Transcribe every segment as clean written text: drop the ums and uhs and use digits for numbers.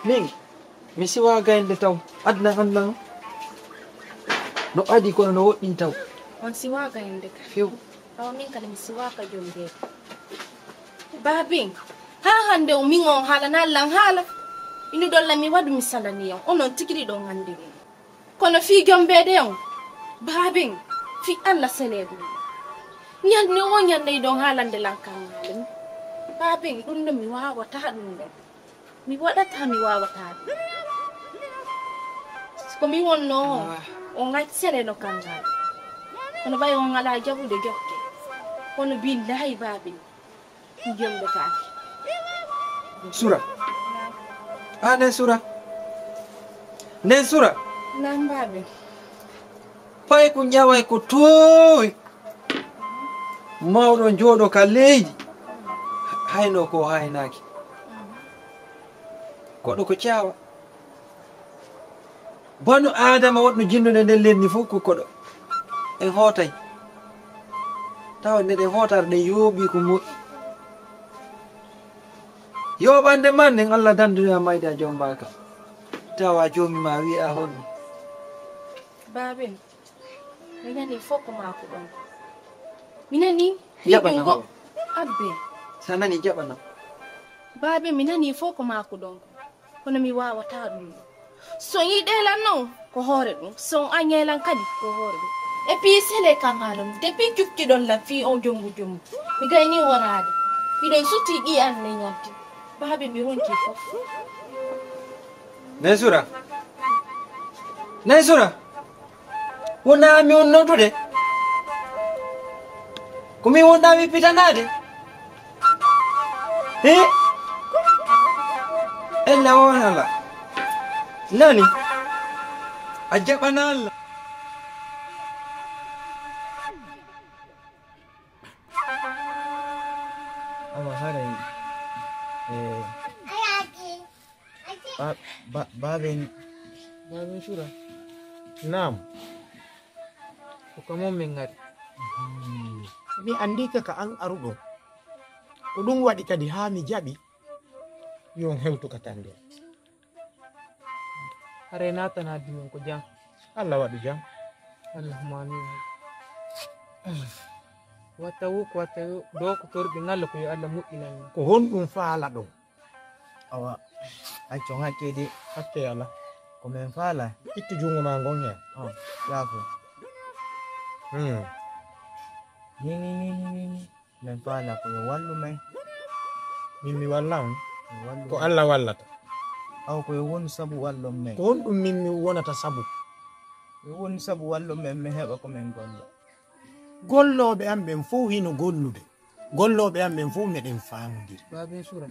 Ning, mi siwa gaynde taw adna Allah no adi kono no woɗɗi taw. On siwa gaynde ka. Few. Aw min kala mi siwa ka jonde. Babin, ha hande o min on hala na lan hala. Ini dolla mi wadu mi salani yon. Onon tikiri don hande. Kono fi gambede on. Babin, fi Allah selebu. Nyande o nyande don halande lan kan. Babin, ɗum ɗo mi wawata ɗum ɗo. Mi waɗata mi wawata ɗum. Ko mi wonno on ngati sele no kangal. Kono bay on ala jabude jokke. Kono billahi babin. Mi jombe kaake. Sura. Nen Sura. Nen Sura. Nan babin. Pay ko nyaway ko toy. Mawɗo jooɗo ka leydi. Hayno ko haynaki. Koɗo ko ciawa. Banu Adama woɗno jinnude nden lenni fof ko koɗo. En hootay. Tawa ndeɗen hootare ɗen yooɓi ko moƴƴi. Yoɓande man nden Allah danduya mayde a joom mbaka. Tawa joomi ma wi'a honno. Babin. Minani foko mako ɗon. Minani Jaɓana o. Abbe. Sa nani jaɓana. Babe minani foko mako ɗon. Kono mi wawata ɗum. So yiɗelan non ko hoore ɗum. So anyelan kadi ko hoore ɗum. E puis sele kan halum. Depuis cukkiɗon la fi on jongu jongu. Mi gayni worade. Miɗon sutti ɗi an ne ñatti. Babe mi ronki fof. Nen Sura. Nen Sura. Wona mi wonnotude. Ko mi wonɗami pitanade. Ella won Allah. Nani? A jaɓana Allah. Awa haray baben Sura. Naam. Ko mom min ngari. Mi andika ka an aruɗo. Ko ɗum waɗi kadi ha mi jaɓi yon hewtu ka tande. Hare natana dimin ko jam. Allah waɗu jam. Allahumma amin. Wata wo ko wata do ko torɓe ngalla ko yo Allah moƴƴinani. Ko honɗum faala ɗon. Awa acco hakkede Hakke Allah. ko men faala. Ittu jungo ma ngon hen. Yaafo. Ni men faala ko yo wallu men. Min mi walla on. Wallu. Ko Allah wallata. Aw ko yo won sabu wallu men. Ko honɗum min mi wonata sabu. Yo won sabu wallu men mi heɓa ko men golla. Golloɓe am ɓen fof hino gollude. Golloɓe am ɓen fof meɗen famodiri. Babin Sura.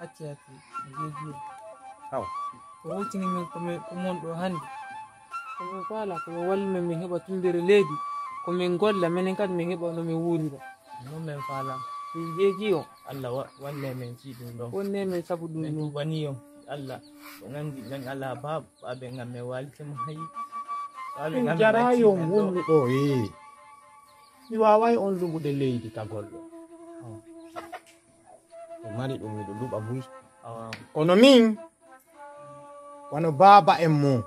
Acci jeji. Aw. Ko wutini men ko mon ɗo hande. Ko min faala ko yo wallu men min heɓa tumbere leydi. Ko min golla menen kadi min heɓa no min wurira. Non men faala. Jeji o Allah walle men ci ɗum ɗo. Wonne men sabu ɗum ɗum wani yo Allah. Ko ngandi nan Allah babe ngam me waltimo hayi. Ɗum jarayon wondu ɗo mi wawai on luɓude leydi ka gollo. O mari ɗum miɗo luɓa buy. Kono min wano baba en mon.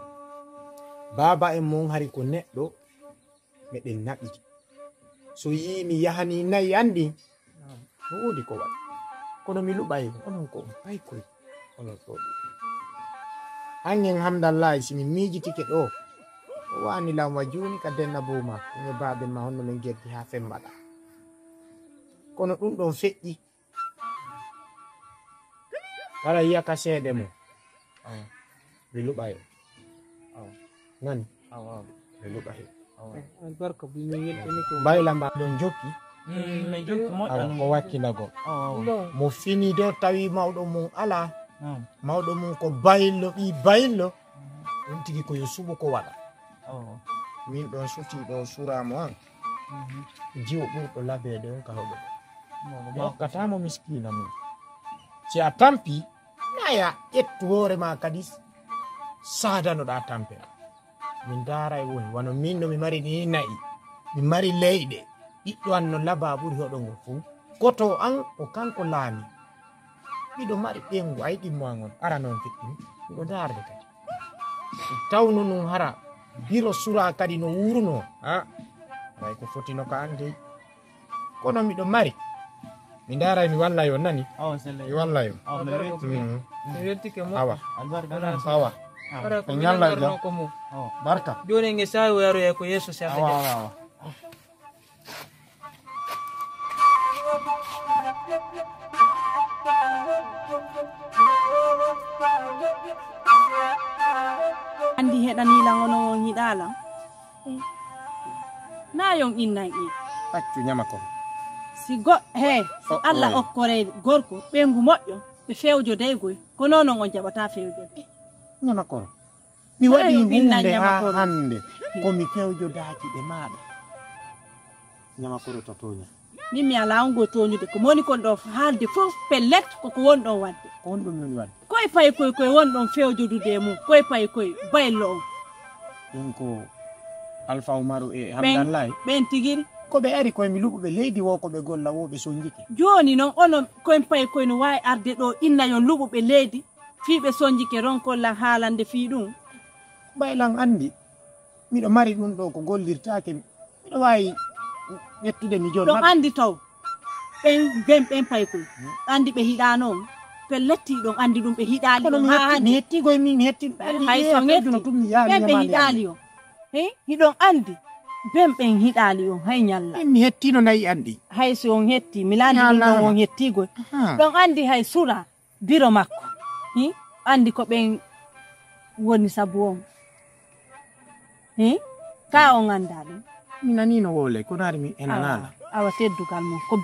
Baba en mon hari ko neɗɗo meɗen naɓi. So yi mi yahani nayi andi no wodi ko waɗi. Kono mi luɓay onon ko on pay koy onon ɗo. Hangen hamdallahi si min mijitike ɗo o wani lamwa joni ka denna boma e baben ma honno min geddi ha fembaɗa. Kono ɗum ɗon feƴƴi wala yiya ka seeɗe mo mi luɓayo nani mi luɓayo albarka bu min yeltini ko bayla mba ɗon jokki min jokki moƴƴa ko wakkinago mo fini do tawi mawɗo mum ala mawɗo mum ko baylo ɓi baylo ɗum tigi ko yo suɓo ko waɗa min ɗon suti ɗo suramo an jiwo ɓurɗo labede on ka hoɗo ɗo hokkatamo miskina mum si a tampi naya ƴettu hoore ma kadi sadanoɗa tampere min daara e woni wano min no mi mari ni nayi mi mari leyɗe ɓiɗɗo an no laba ɓuri hoɗo ngo fuu goto an o kanko laami miɗo mari ɓengu a yiɗi mo angon ara noon feɗɗumi miɗo darde kadi tawno num hara biro sura kadi no wurno way ko fotino ko ande kono miɗo mari mi daray mi walla yo nani mi walla yo awa awa ñalla ja barka joni nge sawi yaro ya ko yeso sa awa andi heɗani langono on hiɗalam na yon innan i accu ñama ko si si Allah okkore gorko ɓengu moƴƴo ɓe fewjo daygoy ko noon on jaɓata fewjode ñama ko mi waɗi hunde ha hande komi fewjodaji ɓe maɗa ñama koro to toña min mi ala on go toñude ko moni kon ɗo haalde fof pellet koko wonɗon wadde ko won ɗum min wadde koye payi koye wonɗon fewjodude e mum koye payi koye baylo on ɗum ko Alpha Umaru e Hamdallahi ɓen tigiri ko ɓe ari koye mi luɓuɓe leydi wo ko ɓe golla wo ɓe sonjike joni noon onon koye payi koye no wawi arde ɗo inna yon luɓuɓe leydi fiɓe sonjike ronkollan haalande fi ɗum baylan andi miɗo mari ɗum ɗo ko gollirtake miɗo wawi ƴettude mi joni ɗon andi taw ɓen payi koye andi ɓe hiɗano on pelletti ɗon andi ɗum ɓe hiɗali on ha hande mi hettigoye min hetti hay so hettiɓen ɓe hiɗali on hiɗon andi ɓen hiɗali on hay ñalla mi hettino nayi andi hay so on hetti mi landi ɗum ɗon on hettigoy ɗon andi hay sura biro makko andi ko ɓen woni sabu on ka on anda ɗum mi nanino wole ko nari mi enanala awa teddugal mum ko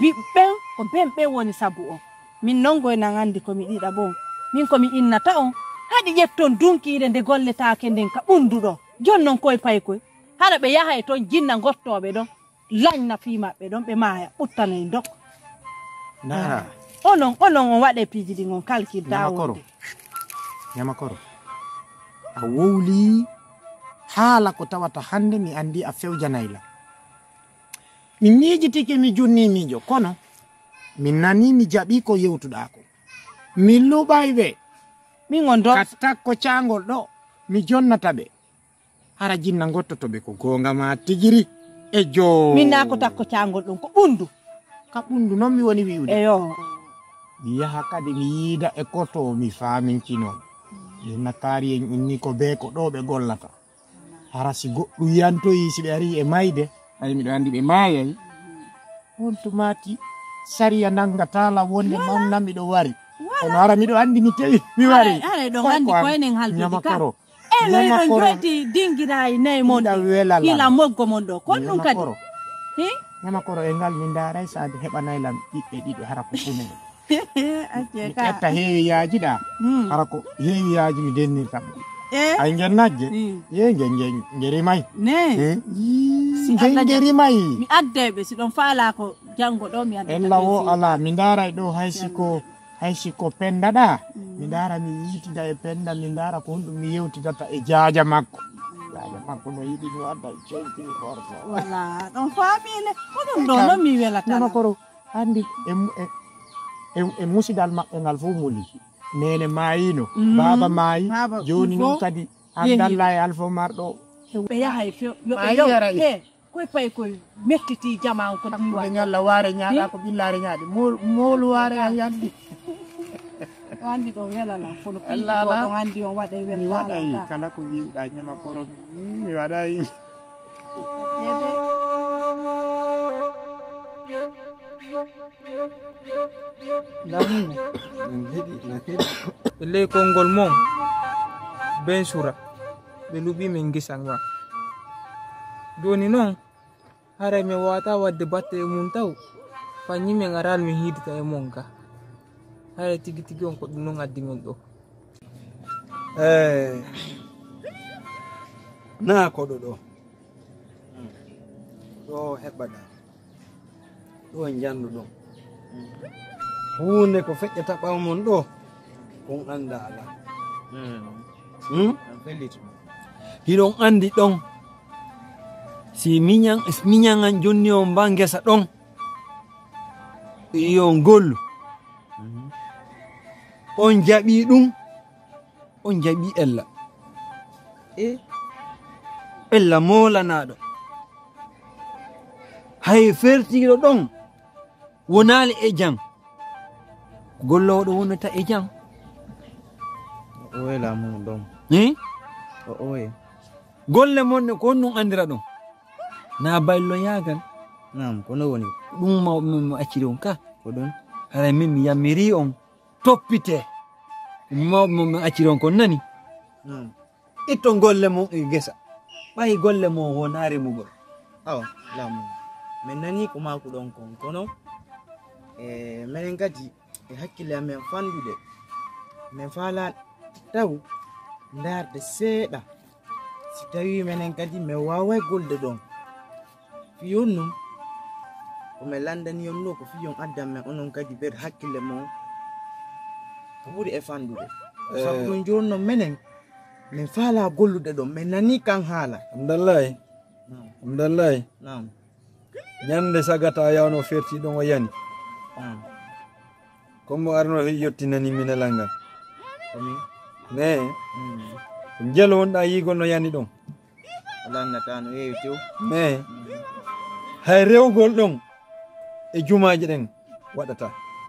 ɓen ɓe woni sabu on min non goynan andi komi ɗiɗa bon min komi innata on haɗi ƴetton dunkiide nde golletake nden ka ɓunduɗo jon non koye payi koye hara ɓe yaha e toon jinna gottoɓe ɗon lañna fi maɓɓe ɗon ɓe maaya ɓuttano e dok nara onon on waɗe piiji ɗin on kalkilta wonde ñama koro a wowli haala ko tawata hande mi andi a fewjanayla mi miijitike mi junni miijo kono min nani mi jaɓi ko yewtuɗa ko min luɓay ɓe min on do ka takko cangol ɗo mi jonnata ɓe hara jinna gottotoɓe ko gonga ma tigiri e jo min na ko takko cangol ɗon ko ɓundu ka ɓundu noon mi woni wiwde eyo mi yaha kadi mi yiida e koto mi faminkino jinna kaari en inni ko be ko ɗo ɓe gollata hara si goɗɗo yantoyi si ɓe ari e mayde ay miɗo andi ɓe maayay on tumati sariya nangatala wonde mamna miɗo wari kono hara miɗo andi mi tewi mi wari are ɗon andi koyenen haldude ka koro eno ɗon joyti dingirayi nayi mon hila moggo mon ɗo kon ɗum kadi ñama koro e ngal min daray sade heɓanaylam ɓiɓɓe ɗiɗo hara ko fumen mi ƴetta heewi yaaji ɗa hara ko heewi yaaji mi dennirtam ay gen nagge ye gerimay gerimay mi addeɓe si ɗon faala ko janggo ɗo mi adda en lawo ala mi daray ɗo haysi ko penda ɗa mi dara mi yitida e penda mi dara ko honɗum mi yewtidata e jaaja makko no yiɗi mi wadda centi horto wala ɗon faamile ko ɗum ɗo noon mi welata koro andi e musidal maɓɓe ngal fof muli nene mayino baba maayi joni noon kadi Hamdallahi e Alpha Umar ɗo ɓe yaha e yoɓe koye payi koye mettiti jama ko ɓe ñalla waare ñaaɗa ko ɓillare ñaaɗi moolu waare a yandi o andi ɗo welala kono ɗon andi on waɗa mi waɗay kala ko wiwɗa ñama koro mi waɗay ley konngol mon ben sura ɓe luɓi min gisan wa joni noon haray mi wawata wadde batte e mum taw fanyi min aral mi hidita e mon ka haray tigi tigi on ko ɗum noon addi min ɗo na koɗo ɗo ɗo heɓaɗa ɗo jandu ɗon hunde ko feƴƴata ɓaw mon ɗo kon anda ala hiɗon andi ɗon si miñagan jonni on mba gesa ɗon yo gollu on jaɓi ɗum on jaɓi ella ella molanaɗo hay fertiɗo ɗon wonali e jam gollowo wonata e jam oye lamu ɗon oye golle mon ko on ɗum andira ɗum na baylo yagal nam kono woni ɗum mo acciri on ka ko ɗum haray min mi yammiri on toppite mo acciri on kon nani itto golle mon e gesa ɓayi golle mon wonare mugol awa lamu min nani ko mako ɗon kon kono minen kadi e hakkille amen fandude min faala taw darde seeɗa si tawi minen kadi min waway golde ɗon fiyon num komin landani on no ko fiyon addan men onon kadi ɓer hakkille mon ko ɓuuri e fandude sabu ɗum joni noon minen min faala gollude ɗon min nani kan haala amdallahi amdallahi nam ñande sagata yawno ferti ɗon o yani comme mo arno yettinani minelal ngal komi ne ko jelo wonɗa yigol no yani ɗon lannata no heewi tew mais hay rewgol ɗon e jumaji ɗen waɗata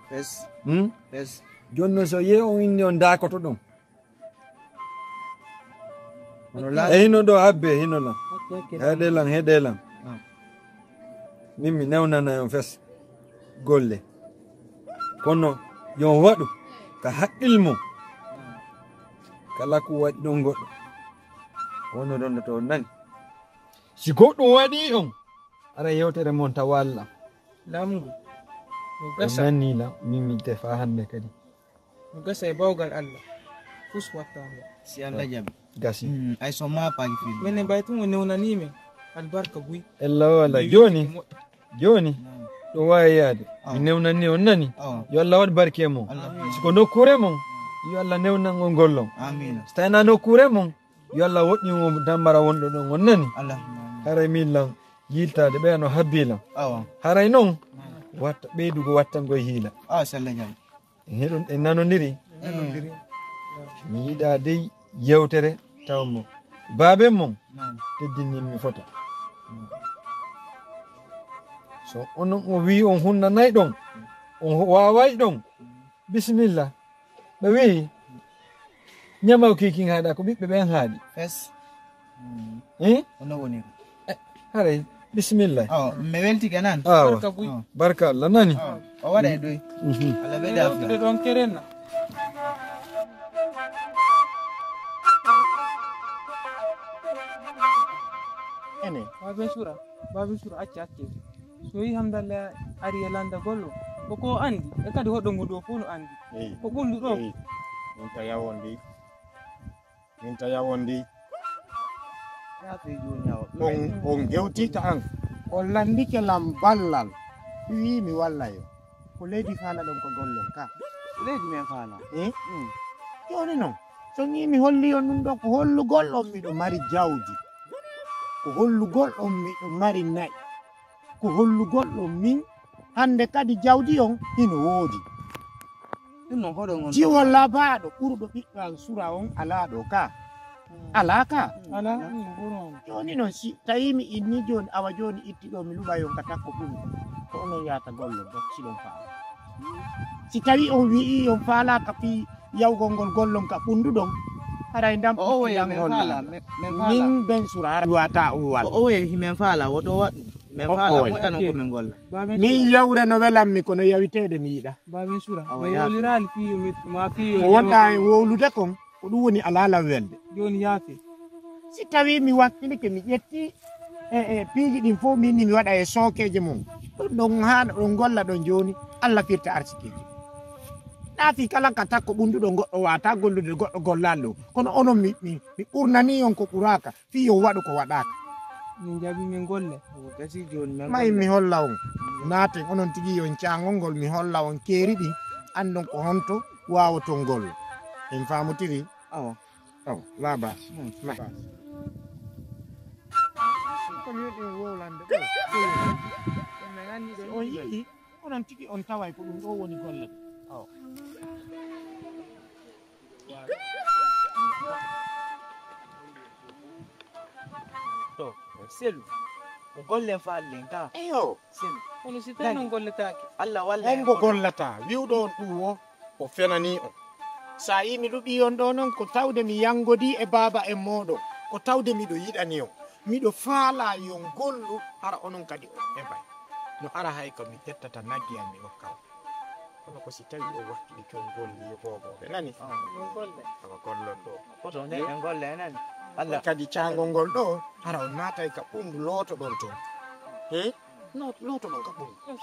fes fes joni noon so yi on inni on dakoto ɗon e hino ɗo habbe hino lan heɗelan min mi newnana on fes golle kono yo waɗu ka haqqil mum kala ko waɗi ɗon goɗɗo wono ɗon to nani si goɗɗum waɗi on ara yewtere mon ta walla lamgu nannila min mi tefa hande kadi no gasa e bawgal allah fus wattamo si allah jaɓi gasi ay so mapaki fi minen baytum o newnanimen albarka buy ella wala joni ɗo wawi yaade mi newnanni on nani yo allah waɗ barke mon siko nokkure mon yo allah newnan on gollon so tawina nokkure mon yo allah woɗɗimo dambara wonɗo ɗon on nani haray min lan yiltade ɓeyano habbilan haray noon watta ɓeydugo wattango hiila heɗon en nanodiri mi yiɗa dey yewtere taw mo baabe mon teddinninmi fota so onon o wi on hunnanayi ɗon on waway ɗon bisimilla ɓe wi ñamaw kiking haɗa ko ɓiɓɓe ɓen haaɗi haray bisimilla mi weltike nan barka allah nani o waɗa e ɗoy allah ɓeɗa ɗon kerenna ene babe sura acce so yi hamdallah ari e landa gollo koko andi e kadi hoɗo ngu ɗo fof no andi ko ɓuldu ɗo min ta yawondi on gewtita an on landike lam ballal wi mi walla yo ko leydi faala ɗon ko gollon ka leydi men faala joni noon so ni mi holli on ɗum ɗon ko hollugol on miɗo mari jawdi ko hollugol on miɗo mari nayi ko hollugol on min hande kadi jawdi on hino woodi jiwol labaɗo ɓurɗo ɓiɗɗo an sura on ala ɗo ka ala ka joni noon si tawi mi inni joni awa joni itti ɗo mi luɓa yon ka takko ɓumi ko onon yata gollo do siɗon faala si tawi on wi'i on faalaka fi yawgol ngol gollon ka ɓunduɗon haray ndam min ben sura wata o wal o wi himen faala woto waɗu men faala moƴƴano ko min golla min yawre no welanmi kono yawitede mi yiɗa baben sura wolirali fiyo ma fiyo ko wonɗa e wowlude kon ko ɗum woni alalam welde joni yaafi si tawi mi wakkilike mi ƴetti e piiji ɗin fof minni mi waɗa e sookeje mum ɗum ɗon haɗa ɗon golla ɗon joni allah firta arsikeji ɗaafi kala ka takko ɓunduɗo goɗɗo wata gollude goɗɗo gollal ɗo kono onon mi ɓurnani on ko ɓuraka fi yo waɗu ko waɗaka min jaɓi min golle gasi joni may mi holla on naaten onon tigi yon cangol ngol mi holla on keeri ɗi andon ko honto wawoton gollo en famotiri awa laba on yii onon tigi on taway ko ɗum ɗo woni golle To selu o golle fallen ka eyo selu kono si tan non golletaake Allah walla en go gollata wiwɗo on ɗum o fenani on sa yi mi ɗuɓi on ɗo noon ko tawde mi yangodi e baba en moɗon ko tawde miɗo yiɗani on miɗo faala yon gollu hara onon kadi o heɓay no ara hay ko mi ƴettata naggi am mi hokka kono ko si tawi o wakkili kon golli boboɓe nani golle ko gollon ɗo koto ne en golle nani Allah kadi cangol ngol ɗo hara on naatay ka ɓundu looto ɗon toon looto ɗon ka ɓundu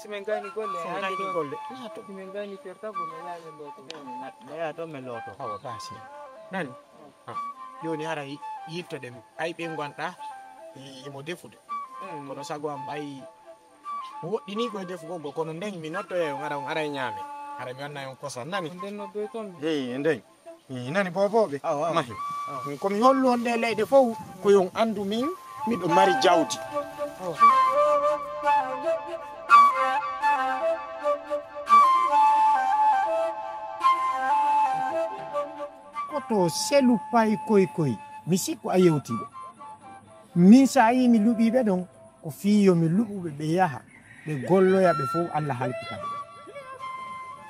simen gani golle gayni golle laato simen gani fertago me yaade loto me ya to me loto hawa basi nani joni hara yittoɗe ay ɓe gonɗa imo defude kono sago am ɓayi woɗɗini koye defugo go kono nden mi nottoye on ara e ñaame hara mi wanna on kosan nani nden no doy ton nden nani boboɓe mahi komi hollu on ɗe leyɗe fof ko yon andu min miɗo mari jawdi koto selu pay koy mi sikku a yewtiɓe min sa yi mi luɓiɓe ɗon ko fiyo mi luɓuɓe ɓe yaha ɓe golloya ɓe fof Allah halpitaɓe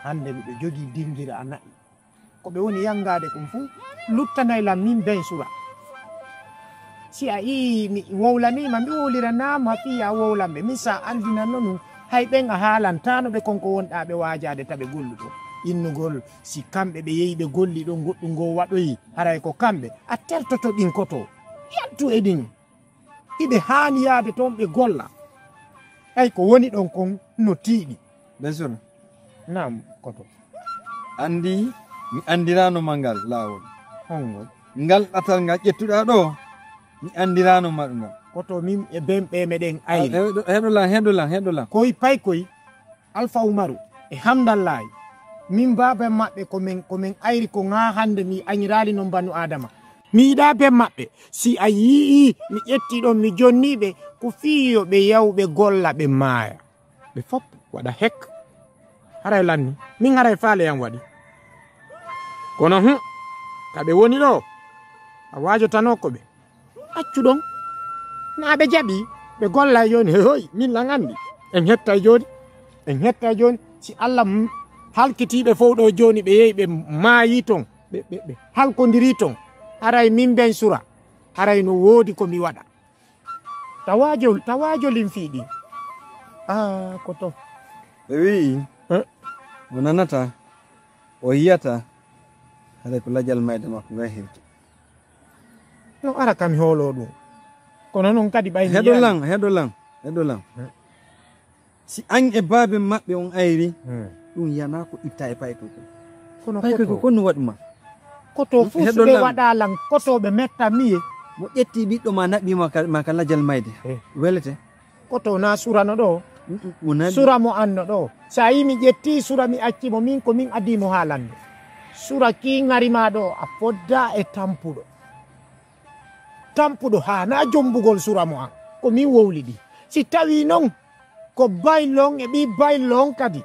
hande miɗo jogui dinguira a nayi koɓe woni yangade ɗum fuu luttanaylam min ben sura si a yi mi wowlanima mi wowliranama fiya wowlanɓe min sa andinanno ɗum hay ɓen a haalantano ɓe konko wonɗa ɓe wajade taɓe golluɗo innugol si kamɓe ɓe yehi ɓe golli ɗon goɗɗum ngo waɗoyi haray ko kamɓe a tertoto ɗin koto yaltu e ɗin iɓe hani yaade toon ɓe golla ay ko woni ɗon kon no tiiɗi bien sûr nam koto andi mi andirano mangal lawol hongol ngal ɗatal ngal ƴettuɗa ɗo mi andirano maɗugal koto min e bemɓe meɗen ayri heɗolan koye pay koye Alpha Umaru e Hamdallahi min baba maɓɓe komin ayri ko ga hande mi añirali no banu adama mi yiɗa be maɓɓe si a yii mi ƴetti ɗon mi jonniɓe ko fiyo ɓe yawɓe golla ɓe maaya ɓe fop waɗa hek haray lanni min haray faale yam waɗi kono kaɓe woni ɗo a wajotanoko ɓe accu ɗon na ɓe jaɓi ɓe golla joni hoy min lan andi en hetta joni si Allah halkitiɓe fof ɗo joni ɓe yehi ɓe maayi ton ɓe halkodiri ton haray min ben sura haray no woodi ko mi waɗa tawajo limfiɗi koto ɓe wi mo nanata o yiyata haɗa ko lajal mayde makko nga hirti no ara kam hoolo ɗum kono noon kadi ɓay heɗolan si an e baabe maɓɓe on ayri ɗum yana ko itta e paykoy ko konno waɗuma koto fuu so ɓe waɗalan kotoɓe metta miye mo ƴetti ɓiɗɗo ma naɓɓima ka lajal mayde welete koto na surano ɗo sura mo anno ɗo sa yi mi ƴetti sura mi accimo min ko min adimo haalande sura kiŋarima ɗo a fodda e tampuɗo ha na jombugol sura mo an ko min wowliɗi si tawi noon ko baylon e ɓi baylon kadi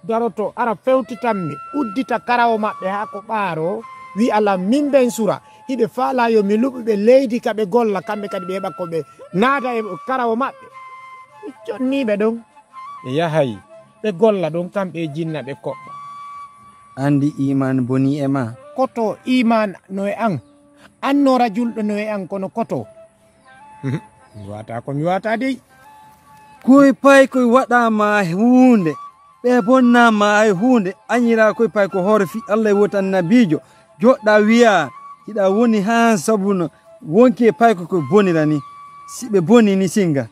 daroto ara fewtitanmi uddita karawo maɓɓe ha ko ɓaaro wi ala min ben sura hiɓe faala yo mi luɓuɓe leydi kaɓe golla kamɓe kadi ɓe heɓa koɓe naata e karawo maɓɓe mi jonniɓe ɗon ɓe yahay ɓe golla ɗon kamɓe jinna ɓe koɓɓa andi iman boni e ma koto iman no e an annora julɗo no e an kono koto mi wata ko mi wata dey koye pay koye waɗama hunde ɓe bonnama ay hunde añira koye pay ko hoore fi Allah e woti annabijo joɗɗa wiya hiɗa woni ha sabuno wonki e pay koye bonira ni si ɓe boni ni singa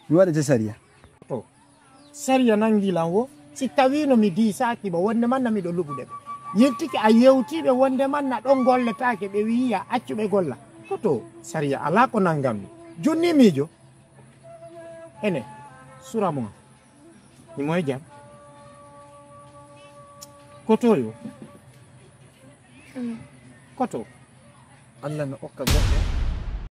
mi waɗete sariya sariya nangilan wo si tawino mi disaki ba wonde manna miɗo luɓuɗe ɓe yeltiki a yewtiɓe wonde manna ɗon golletake ɓe wiya accuɓe golla koto sariya ala ko nangammi jonni mijo ene sura mo ni moye jam koto yo koto Allah no okka goɗɗo